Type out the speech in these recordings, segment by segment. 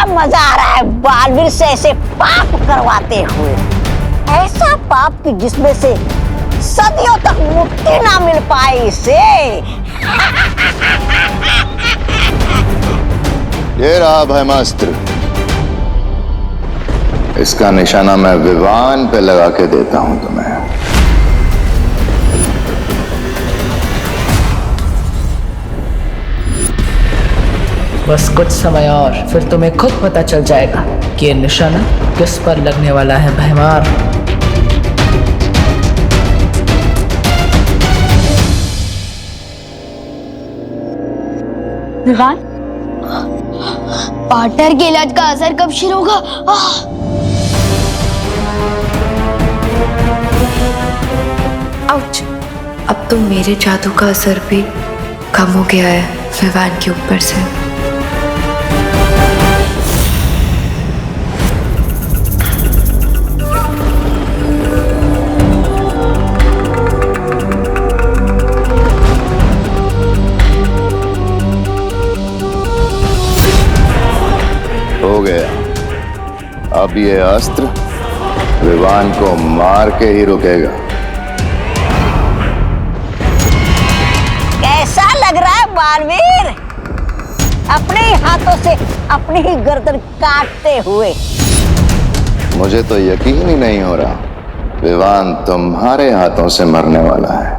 मजा आ रहा है बालवीर से ऐसे पाप करवाते हुए, ऐसा पाप कि जिसमें से सदियों तक मुक्ति ना मिल पाए इसे। ये रहा ब्रह्मास्त्र, इसका निशाना मैं विवान पे लगा के देता हूं तुम्हें। बस कुछ समय और फिर तुम्हें खुद पता चल जाएगा कि ये निशाना किस पर लगने वाला है भैमार। विवान, पार्टनर के इलाज का असर कब शुरू होगा? आउच! अब तो मेरे जादू का असर भी कम हो गया है विवान के ऊपर से। हो गया। अब ये अस्त्र विवान को मार के ही रुकेगा। कैसा लग रहा है बालवीर, अपने ही हाथों से अपनी ही गर्दन काटते हुए? मुझे तो यकीन ही नहीं हो रहा विवान तुम्हारे हाथों से मरने वाला है।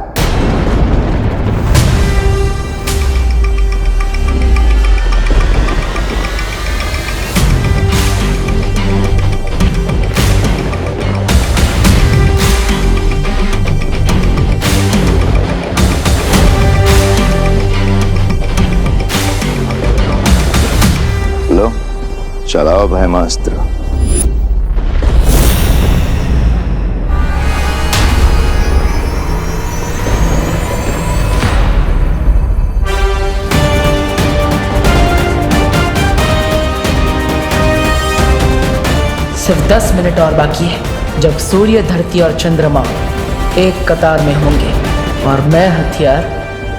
लो, चलाओ ब्रह्मास्त्र। सिर्फ 10 मिनट और बाकी है, जब सूर्य, धरती और चंद्रमा एक कतार में होंगे और मैं हथियार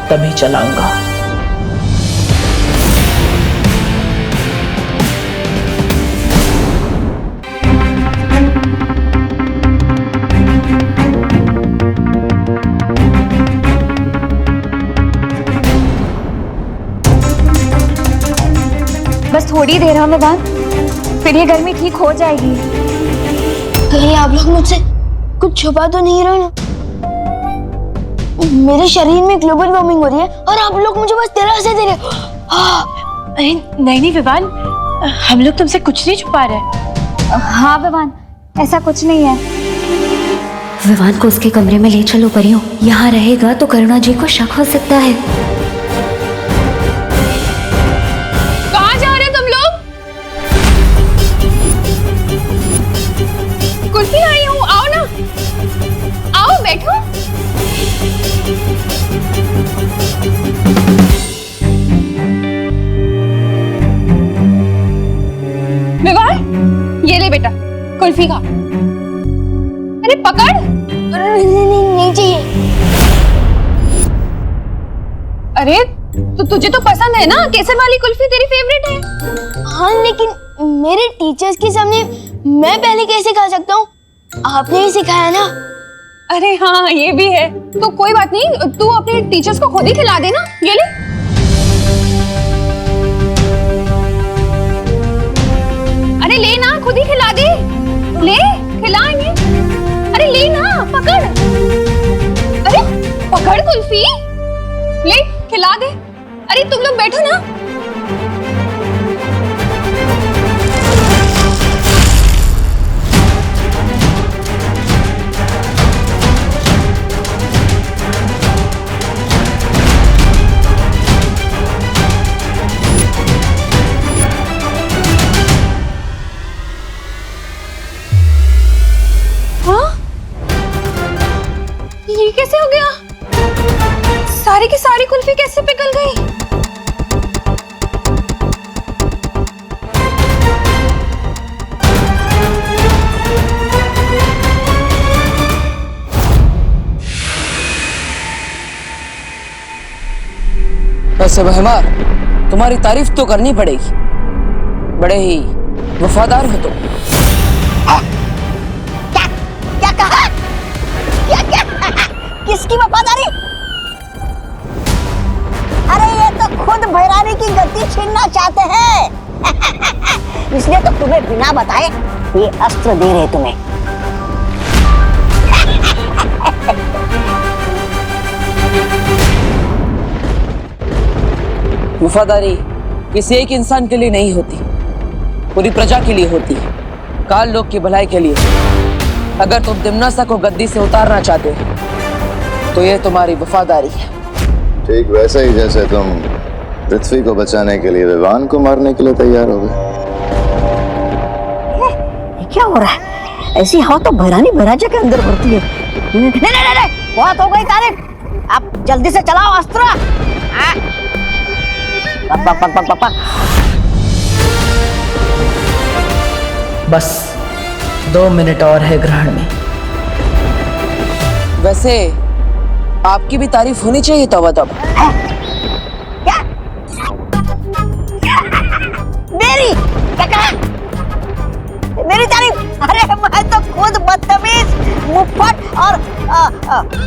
तभी चलाऊंगा। बस थोड़ी देर हमें बाद, फिर ये गर्मी ठीक हो जाएगी। कहीं आप लोग मुझसे कुछ छुपा तो नहीं रहे ना? मेरे शरीर में ग्लोबल वार्मिंग हो रही है और आप लोग मुझे बस दिलासा दे रहे हो। अरे नहीं नहीं विवान, हम लोग तुमसे कुछ नहीं छुपा रहे। हाँ विवान, ऐसा कुछ नहीं है। विवान को उसके कमरे में ले चलो परियों, यहाँ रहेगा तो करुणा जी को शक हो सकता है। कहाँ जा रहे तुम लोग? कुर्सी आई हूँ, आओ ना, आओ बैठो। विवान, ये ले बेटा कुल्फी खा। अरे पकड़। नहीं चाहिए। अरे तो तुझे तो पसंद है ना, केसर वाली कुल्फी तेरी फेवरेट है। हाँ लेकिन मेरे टीचर्स के सामने मैं पहले कैसे खा सकता हूँ? आपने ही सिखाया ना। अरे हाँ ये भी है, तो कोई बात नहीं, तू अपने टीचर्स को खुद ही खिला देना। ये ले। अरे ले ना, खुद ही खिला दे, ले खिला इन्हें। अरे ले ना, पकड़। अरे पकड़ कुल्फी, ले खिला दे। अरे तुम लोग बैठो ना। ये कैसे हो गया? सारी की सारी कुल्फी कैसे पिघल गई? वैसे भैमार, तुम्हारी तारीफ तो करनी पड़ेगी, बड़े ही वफादार हो तुम। क्या क्या कहा? क्या क्या किसकी वफादारी? अरे ये तो खुद भैरानी की गद्दी छीनना चाहते हैं। इसलिए तो तुम्हें बिना बताए ये अस्त्र दे रहे तुम्हें। वफादारी किसी एक इंसान के लिए नहीं होती, पूरी प्रजा के लिए होती है, काल लोक की भलाई के लिए। अगर तुम दिम्नासा को गद्दी से उतारना चाहते हो तो ये तुम्हारी वफादारी है। ठीक वैसे ही जैसे तुम पृथ्वी को बचाने के लिए विवान को मारने के लिए तैयार हो गए। ये क्या हो रहा है? ऐसी हवा तो भैरानी भैराजा के अंदर भरती है। नहीं नहीं नहीं, बहुत हो गई तारीफ। अब जल्दी से चलाओ अस्त्र। पक पक पक पक पक। बस 2 मिनट और है ग्रहण में। वैसे आपकी भी तारीफ होनी चाहिए तब। क्या? मेरी क्या कहा? मेरी तारीफ? अरे मैं तो खुद बदतमीज, मुफ्फट और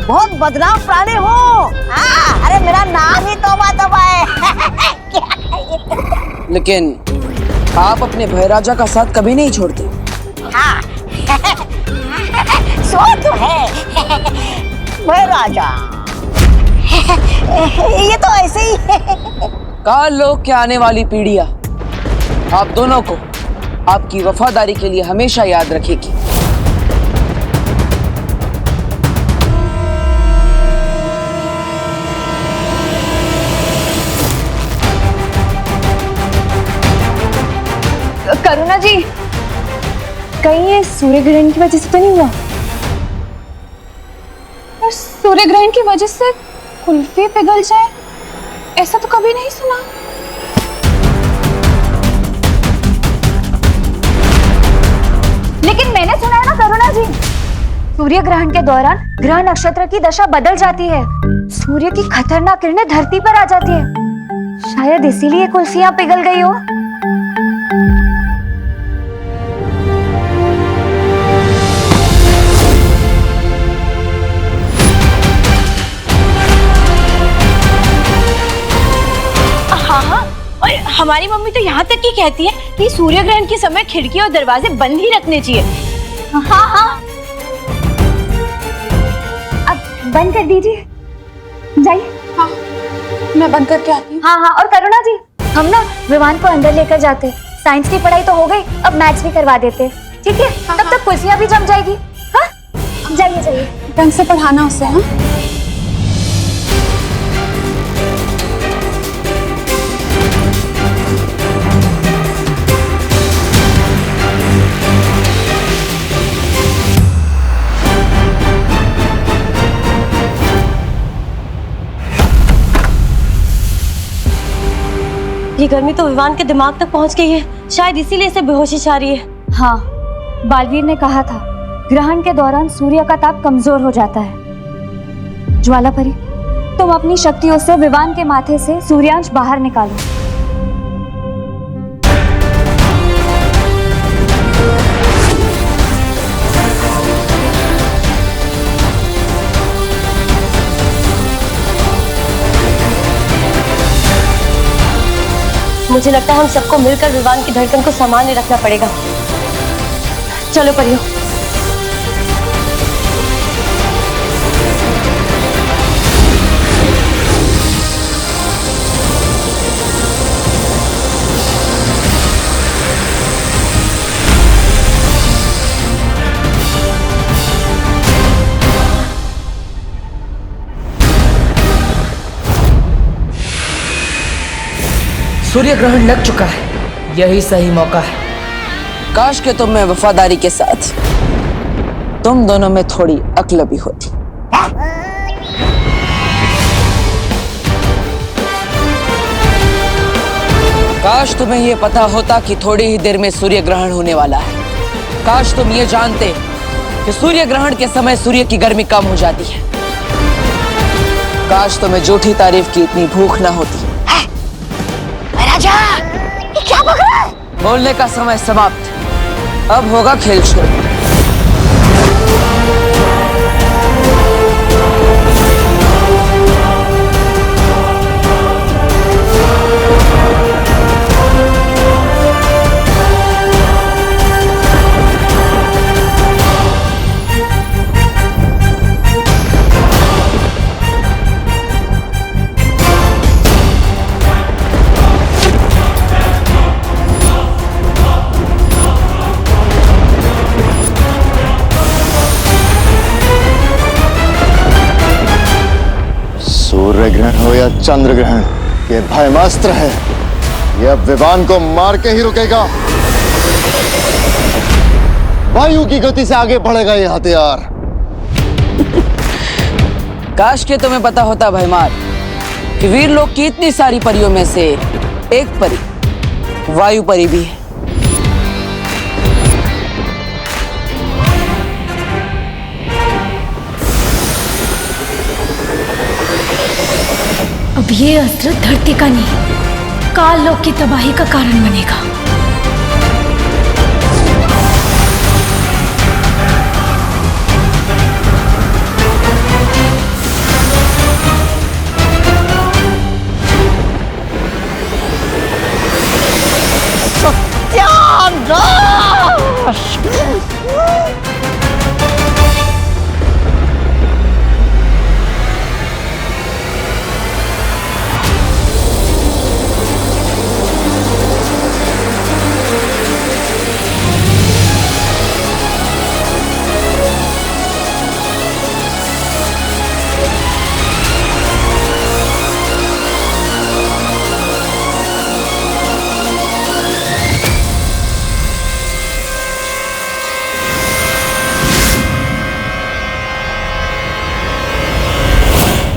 बहुत बदनाम प्राणी हूँ। अरे मेरा नाम ही तौबा तौबा है। लेकिन आप अपने भैराजा का साथ कभी नहीं छोड़ते। हाँ सो तो है भैराजा। ये तो ऐसे ही है। काल लोक के आने वाली पीढ़ियां आप दोनों को आपकी वफादारी के लिए हमेशा याद रखेगी। करुणा जी, कहीं ये सूर्य ग्रहण की वजह से तो नहीं हुआ? और सूर्य ग्रहण की वजह से कुल्फी पिघल जाए, ऐसा तो कभी नहीं सुना। लेकिन मैंने सुना है ना करुणा जी, सूर्य ग्रहण के दौरान ग्रह नक्षत्र की दशा बदल जाती है, सूर्य की खतरनाक किरणें धरती पर आ जाती है। शायद इसीलिए कुल्फियां पिघल गई हो। और हमारी मम्मी तो यहाँ तक ही कहती है कि सूर्य ग्रहण के समय खिड़की और दरवाजे बंद ही रखने चाहिए। हाँ हाँ, अब बंद कर दीजिए, जाइए। हाँ, मैं बंद करके आती हूँ। हाँ हाँ, और करुणा जी, हम ना विवान को अंदर लेकर जाते। साइंस की पढ़ाई तो हो गई, अब मैथ्स भी करवा देते, ठीक है? तब तक कुर्सियाँ भी जम जाएगी। हाँ, जाइए जाइए, ढंग से पढ़ाना उसे। हाँ, ये गर्मी तो विवान के दिमाग तक पहुंच गई है, शायद इसीलिए इसे बेहोशी छा रही है। हाँ, बालवीर ने कहा था ग्रहण के दौरान सूर्य का ताप कमजोर हो जाता है। ज्वालापरी, तुम अपनी शक्तियों से विवान के माथे से सूर्यांश बाहर निकालो। मुझे लगता है हम सबको मिलकर विवान की धड़कन को सामान्य रखना पड़ेगा। चलो परियो। सूर्य ग्रहण लग चुका है, यही सही मौका है। काश के तुम में वफादारी के साथ तुम दोनों में थोड़ी अक्ल भी होती। काश तुम्हें यह पता होता कि थोड़ी ही देर में सूर्य ग्रहण होने वाला है। काश तुम ये जानते कि सूर्य ग्रहण के समय सूर्य की गर्मी कम हो जाती है। काश तुम्हें झूठी तारीफ की इतनी भूख ना होती। राजा, ये क्या बक रहा है? बोलने का समय समाप्त। अब होगा खेल शुरू। सूर्य ग्रहण हो या चंद्र ग्रहण, ये भयमास्त्र है। यह विवान को मार के ही रुकेगा। वायु की गति से आगे बढ़ेगा ये हथियार। काश के तुम्हें पता होता भयमार कि वीर लोग की इतनी सारी परियों में से एक परी वायु परी भी है। अब ये अस्त्र धरती का नहीं, काल लोक की तबाही का कारण बनेगा।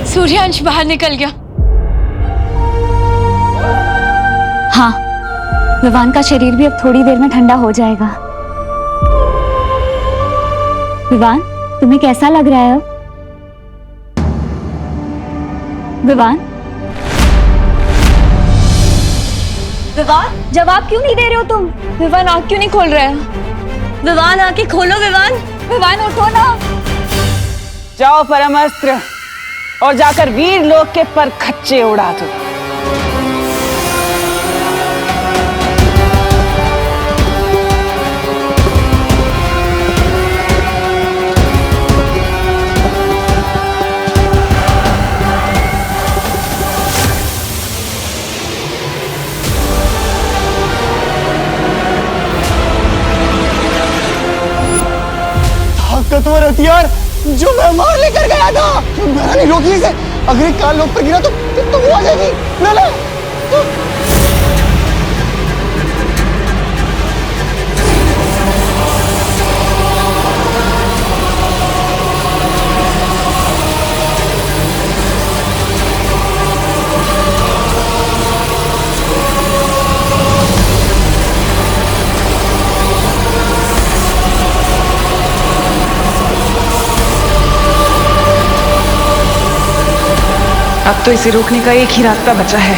सूर्यांश बाहर निकल गया। हाँ, विवान का शरीर भी अब थोड़ी देर में ठंडा हो जाएगा। विवान, तुम्हें कैसा लग रहा है अब? विवान? विवान, जवाब क्यों नहीं दे रहे हो तुम? विवान आँख क्यों नहीं खोल रहा है? विवान आंखें खोलो। विवान, विवान उठो ना। जाओ परमास्त्र और जाकर वीर लोग के पर खच्चे उड़ा दो। ताकतवर हथियार जो मैं मार लेकर गया था। मैंने रोकी इसे। अगर ये काल लोक पर गिरा तो वो आ जाएगी। ना ना। अब तो इसे रोकने का एक ही रास्ता बचा है।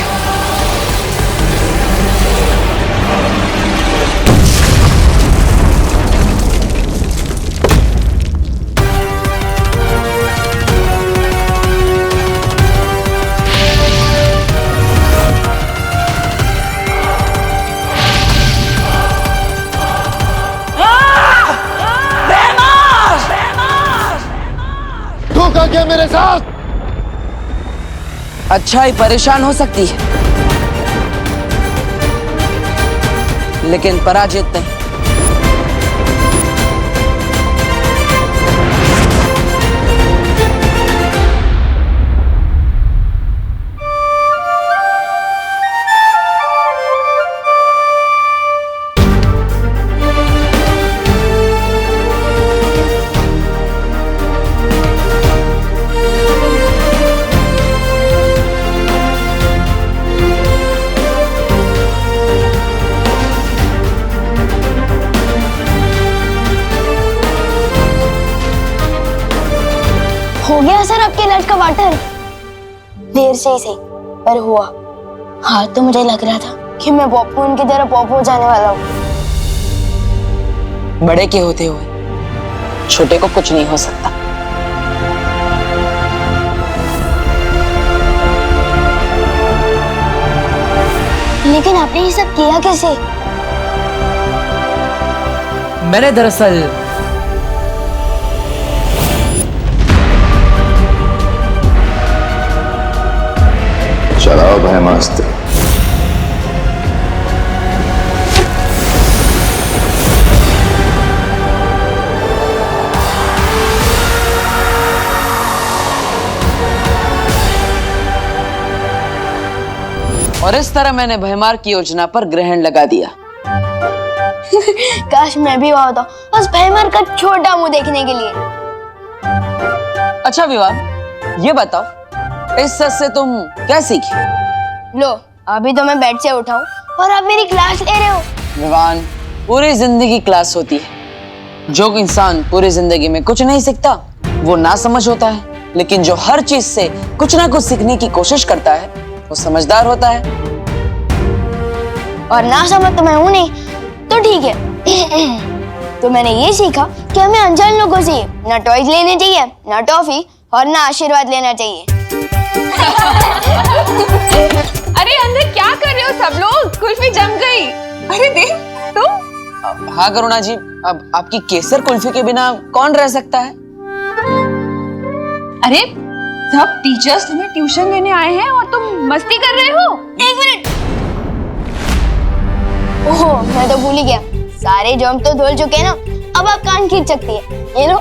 धोखा किया मेरे साथ। अच्छाई परेशान हो सकती है, लेकिन पराजित नहीं। हो गया सर आपके नट का वाटर। देर से ही सही पर हुआ। हार तो मुझे लग रहा था। कि मैं पॉपकॉर्न की तरह पॉप हो जाने वाला हूँ। बड़े के होते हुए छोटे को कुछ नहीं हो सकता। लेकिन आपने ये सब किया कैसे? मैंने दरअसल चलाओ ब्रह्मास्त्र। और इस तरह मैंने भयमार की योजना पर ग्रहण लगा दिया। काश मैं भी वहां होता, बस भयमार का छोटा मुंह देखने के लिए। अच्छा विवान, ये बताओ इस सच से तुम क्या सीखी? लो, अभी तो मैं बेड से उठाऊं और आप मेरी क्लास ले रहे हो। विवान, पूरी जिंदगी क्लास होती है। जो इंसान पूरी जिंदगी में कुछ नहीं सीखता वो ना समझ होता है, लेकिन जो हर चीज से कुछ ना कुछ सीखने की कोशिश करता है वो समझदार होता है। और ना समझ तो मैं हूं नहीं, तो ठीक है। तो मैंने ये सीखा कि हमें अनजान लोगों से ना टॉयज लेने चाहिए, ना टॉफी और ना आशीर्वाद लेना चाहिए। अरे अंदर क्या कर रहे हो सब लोग? कुल्फी जम गई। अरे देख तुम। हाँ करुणा जी, अब आपकी केसर कुल्फी के बिना कौन रह सकता है? अरे सब टीचर्स तुम्हें ट्यूशन देने आए हैं और तुम मस्ती कर रहे हो। एक मिनट। ओह, मैं तो भूल ही गया। सारे जॉम तो धुल चुके हैं ना, अब आप कान खींच सकती है। ये लो।